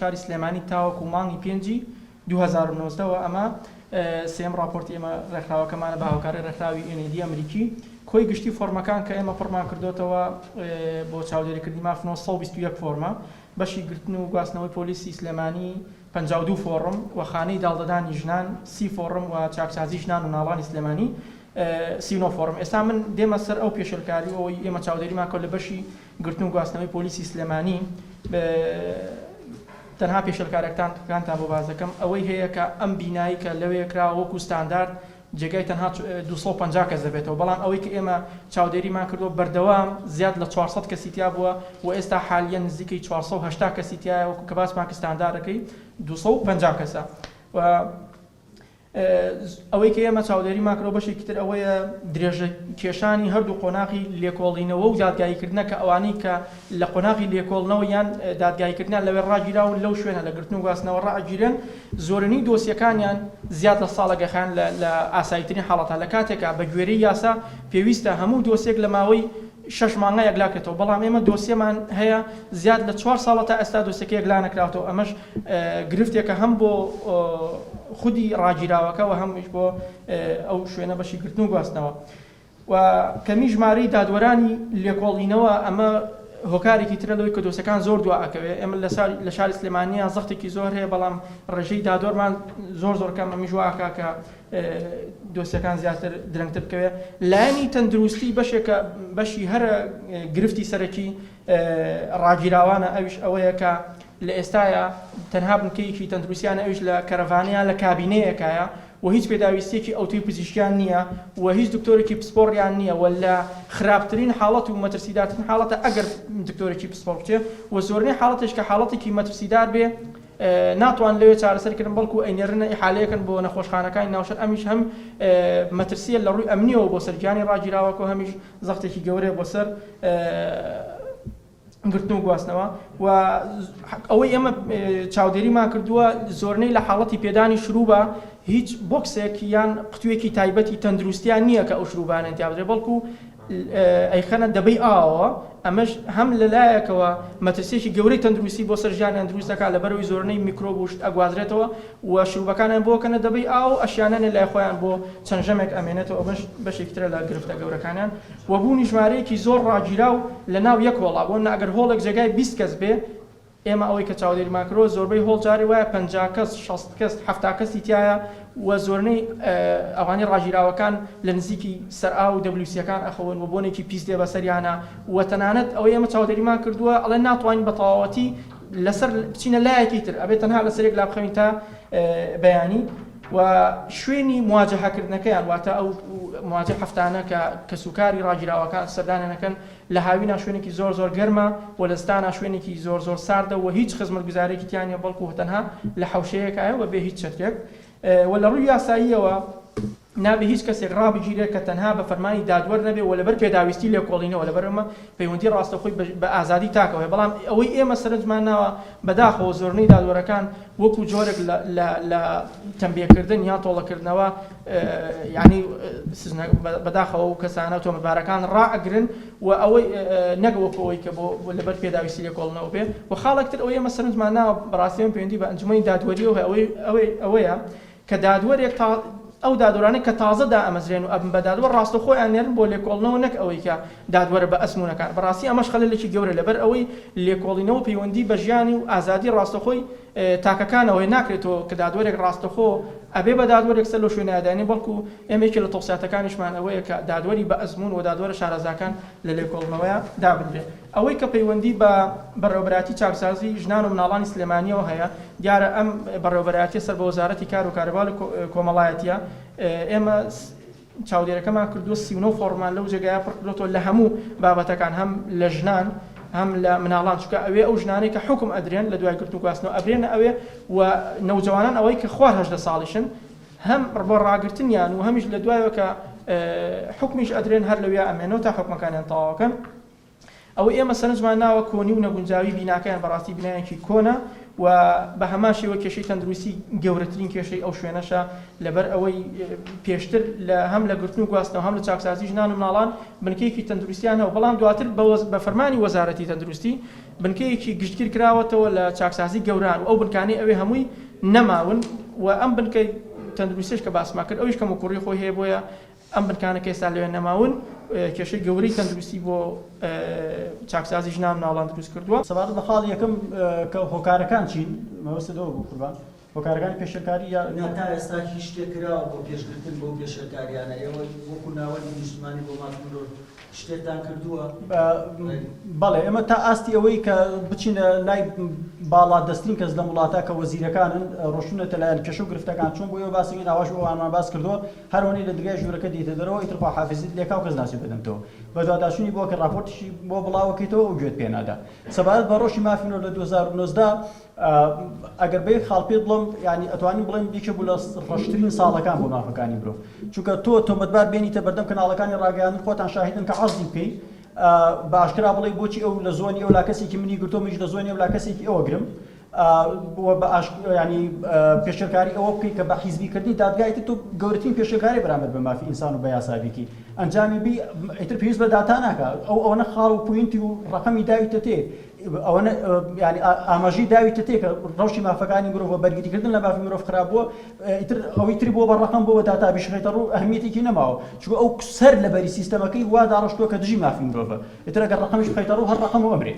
شاری سلێمانی تاوەکو مانگی 5 2009ەوە ئەمە سێم راپۆرتی ئێمە ڕێکخراوەکەمانە بە هاوکاری ڕێکخراوی ئێنێدی ئەمریکی کۆی گشتی فۆرمەکان کە ئێمە پڕمان کردوتەوە بۆ چاودێریکردنی مافنەوە 121 فۆرمە بەشی گرتن و گواستنەوەی پۆلیسی سلێمانی 52 فۆرم و خانەی داڵدەدانی ژنان 30 فۆرم و چاکسازی ژنان و ناڵانی سلێمانی 39 فۆرم. ئێستا من دێمە سەر ئەو پێشێلکاری ئەوەی ئێمە چاودێریمان کە لە بەشی گرتن و گواستنەوەی پۆلیسی سلێمانی تەنها پێشێلکارێکتان بۆ باز دەکەم ئەوەی هەیە کە ئەم بینایی کە لەوێ کرا وەکو ستاندارد جێگای تەنها 250 کەس دەبێتەوە بەڵام ئەوەی کە ئێمە چاودێریمان کردو بەردەوام زیاد لە 400 کەسی تیا بووە و ئێستا حالیە نزیکەی 480 کەسی تایە وەکو کە باسمان کە ستانداردەکەی 250 کەسە. ئەوەی کە ئێمە چاودێریمان کردو بەشێکی تر ئەوەیە درێژە کێشانی هەردوو قۆناغی لێکۆڵینەوە و دادگاییکردنە کە ئەوانەی کە لە قۆناغی لێکۆڵنەوە یان دادگاییکردنیان لەوێ ڕاگیراون لەو شوێنە لە گرتن و گواستنەوە ڕائگیرن زۆرینەی دۆسیەکانیان زیاد لە ساڵەگەخان لە ئاساییترین حاڵەتە لە کاتێکە بە گوێرەی یاسا پێویستە هەموو دۆسێک لە ماوەی 6 مانگە یەکلاکرێتەوە بەڵام ئێمە دۆسیەمان هەیە زیاد لە 4 ساڵە تا ئێستا دۆسیەکە یەکلا نەکراوەوە ئەمەش گرفتێکە هەم بۆ خودی ڕاگیراوەکە و هەمیش بۆ ئەو شوێنە بەشی گرتن و گواستنەوە و کەمی ژمارەی دادوەرانی لێکۆڵینەوە ئەمە هۆکارێکی ترە لەوەی کە دۆسیەکان زۆر دواکەوێ ئێمە لە شاری سلێمانیە زەختێکی زۆر هەیە بەڵام ڕێژەی دادوەرمان زۆر کەم ئەمیش واکە کە دۆسیەکان زیاتر درەنگتر بکەوێ. لایەنی تەندروستی بەشێکە بەشی هەرە گرفتی سەرەکی ڕاگیراوانە ئەویش ئەوەیە کە لە ئێستاە تەنها بنکەیەکی تەندروستیانە ئەوش لە کەرەڤانەیە لە کابینەیەکایە و هیچ پێداویستێکی ئەوتوی پزیشکیان نییە و هیچ دکتۆرێکی پسپۆڕیان نییە و لە خراپترین حاڵەت و مەترسیدارترین حاڵەتە ئەگەر دکتۆرێکی پسپۆڕ بچێ و زۆرینەی حاڵەتش کە حاڵەتێکی مەترسیدار بێ ناتوان لەوێ چارەسەرکردن بەڵکو ئەینێرنە ئیحالەیەکن بۆ نەخۆشخانەکانی ناوشەر ئەمیش هەم مەترسیە لە ڕووی ئەمنیەوە بۆ سەرگیانی ڕاگیراوەکە و هەمیش زەختێکی گەورەیە بۆ سەر گرتن و گواستنەوە و ئەوەی ئێمە چاودێریمان کردووە زۆرنەی لە حاڵەتی پێدانی شروع هیچ بۆکسێک یان قوتوێکی تایبەتی تەندروستیان نییە کە ئەو شروعانە تیابدرێ بەڵکو ئەیخەنە دەبەی ئاوە ئەمەش هەم لەلایەکەوە مەترسیێکی گەورەی تەندروستی بۆ سەرژیانیان دروستەکە لەبەرەوەی زۆرنەی میکرۆب وشت ئەگوازرێتەوە و شروبەکانیان بۆکەنە دەبەی ئاو ئەشیانە لای خۆیان بۆ چەند ژەمێک ئەمێنێتەوە ئەمەش بەشێکترە لە گرفتە گەورەکانیان و بوونی ژمارەیەکی زۆر ڕاگیرا و لە ناو یەک هۆڵا بۆ ئەگەر هۆڵێک جێگای 20 کەس بێ ئێمە ئەوەی کە چاودێریمان کردووە زۆربەی هۆڵ جاری وایە 50 کەس 60 کەس 70 کەسی تایە و زۆرنەی ئەوانی ڕاگیراوەکان لە نزیکی سەرئا و دەبلیوسیەکان ئەخەون و بۆنێکی پیس دێ بەسەریانە و تەنانەت ئەوەی ئێمە چاودێریمان کردووە ئەڵێ ناتوانین بە تەواوەتی لەسەر بچینە لایەکی تر ئەبێت تەنها لەسەرێک لا بخەوین تا بەیانی و شوێنی مواجهەکردنەکەیان واتە ئەو مواجه هەفتانە کە سوکاری ڕاگیراوەکان سەردانێنەکەن لە هاوینە شوێنێکی زۆر گەرمە و لە ستانە شوێنێکی زۆر ساردە و هیچ خزمەتگوزارێکی تیانە بەڵکو تەنها لە حەوشەیەکایە و بێ هیچ چەترێک و لە ڕووی یاساییەوە نابێ هیچ کەسێک ڕابگیرێت کە تەنها بە فەرمانی دادوەر نەبێ و لەبەر پێداویستی لێکۆڵینەوە لەبەر ئەمە پەیوەندی ڕاستەخۆی بە ئازادی تاکەوە بەڵام ئەوەی ئێمە سەرنجمان ناوە بەداخەوە زۆرنەی دادوەرەکان وەکو جۆرێک لە تەنبیهکردن یان تۆڵەکردنەوە یعنی بەداخەوە و کەسانە و تۆمەتبارەکان ڕائەگرن و ئەوەی نەگەوەکو ئەوەی کە بۆ لەبەر پێداویستی لێکۆڵینەوە بێ و خاڵێکتر ئەوەی ئێمە سەرنجمان ناوە بەڕاستیەوە پەیوەندی بە ئەنجومەی دادوەریەوە ئەوەیە کە دادوەرێک ئەو دادوەرانەی کە تازەدا ئەمەزرێن و ئەبن بە دادوەر ڕاستەخۆیان نێرن بۆ لێکۆڵینەوە نەک ئەوەی کە دادوەرە بە ئەسمونەکان بەڕاستی ئەمەش خەلەلێکی گەورە لەبەر ئەوەی لێکۆڵینەوە پەیوەندی بە ژیانی و ئازادی ڕاستەخۆی تاکەکانەوەی ناکرێتەوە کە دادوەرێک ڕاستەخۆ ئەبێ بە دادوەرێک سەر لە شوێنەدانی بەڵکو ئێمەیەکی لە تەوسیاتەکانیشمان ئەوەیە کە دادوەری بە ئەزمون و دادوەرە شارەزاکان لە لێکۆڵینەوەیە دابدرێت ئەوەی کە پەیوەندی بە بەڕێوەبەراتی چاکسازی ژنان و مناڵانی سلێمانیەوە هەیە دیارە ئەم بەڕێوەبەراتی سەر بە وەزارەتی کار و کارەبا کۆمەڵایەتیە ئێمە چاودێرەکەمان کردووە 39 فۆرمان لەو جێگایە پڕکردوێتەوە لە هەموو بابەتەکان هەم لە ژنان هەم لە مناڵان چکە ئەوێ ئەو ژنانەی کە حکم ئەدرێن لە دوای گرتن و گواستنەوە ئەبرێنە ئەوێ و نەوجەوانان ئەوەی کە خوار 18 ساڵیشن هەم بۆ ڕاگرتنیان و هەمیش لە دوایەوە کە حکمیش ئەدرێن هەر لەوێ ئەمێنەوە تا حکمەکانیان تەواوەکەن ئەوەی ئێمە سەرنجمان ناوە کۆنی و نەگونجاوی بیناکەیان بەڕاستی بینایەکی کۆنە و بە هەمان شێوە کێشەی تەندروستی گەورەترین کێشەی ئەو شوێنەشە لەبەر ئەوەی پێشتر هەم لە گرتن و گواستنەوە هەم لە چاکسازی ژنان و مناڵان بنکەیەکی تەندروستیانەوە بەڵام دواتر بە فەرمانی وەزارەتی تەندروستی بنکەیەکی گشتگیر کراوەتەوە لە چاکسازی گەوران و ئەو بنکانەی ئەوێ هەمووی نەماون و ئەم بنکەی تەندروستیش کە باسما کرد ئەویش کەم و کوڕی خۆی هەیە بۆیە ئەم بنکانەکە ئێستا لەوێ نەماون کێشەی گەورەی تەندروستی بۆ چاکسازی ژنان ناوڵان دروست کردووە. سەبارەت بە خاڵ یەکەم کە هۆکارەکان چین مەوەستەوە بوو قوربان هۆکارەکانی پێشێلکاری یا تا ئێستا هیچ شتێک کراوە بۆ پێشگرتن بۆ پێشێلکاریانە ئێوە وەکو ناوەندی نیشتمانی بۆ مافی شتێکتان کردووە؟ بەڵێ ئێمە تا ئاستی ئەوەی کە بچینە لای باڵا دەستین کەس لە وڵاتە کە وەزیرەکانن ڕۆشنونەتە لایەن کێشە و گرفتەکان چۆن بۆ ئێوە باسەکەین ئاواش ئەوانمان باس کردووە هەرەوەی لە دەرگای ژوورەکە دیتە دەرەوە ئیتر خواحافیزیت لێکا و کەس ناسی بدەمتەوە بە دواداشتنی بۆ کە راپۆرتیشی بۆ بڵاوەکەیتەوە و گوێت پێ نادا. سەبارەت بە ڕۆژی مافی لە 2019 ئەگەر بەیەک خاڵ پێت بڵم ینی ئەتوانین بڵێن یەکێک بوو لە ڕەشترین ساڵەکان بۆ مافەکانی مرۆڤ چونکە تۆ تۆمەتبار بێنیتە بەردەم کەناڵەکانی ڕاگەیاندن خۆتان شاهیدن کە عەرزی بکەیت باشکرا بڵێ بۆچی ئەو لە زۆنی ئەو لا کەسێکی منی گرتۆ منیش لە زۆنی ئەو لا کەسێکی ئەوە گرم ینی پێشێلکاری ئەوە بکەیت کە بە حیزبیکردنی دادگایت تۆ گەورەترین پێشێلکاری بەرامبەر بە مافی ئینسان و بە یاسابیکی ئەنجامی بی ئیتر پێویست بە داتا ناکات ئەوەنە خاڵ و پوینتی و ڕقەمی داویتە تێ ئەوەنە ینی ئاماژەی داویتە تێ کە ڕەوشی مافەکانی مرۆڤ بەرگریکردن لە مافی مرۆڤ خراپ بووە ئیتر ئەوەی تری بۆ بە ڕقەم بۆ بە داتا بشڕێتە ڕوو ئەهمیەتێکی نەماوە چونکە ئەو سەر لەبەری سیستەمەکەی وا داڕشتووە کە دژی مافی مرۆڤە ئیتر ئەگەر ڕقەمیش بخەیتە ڕوو هەر ڕقەم و ئەمرێ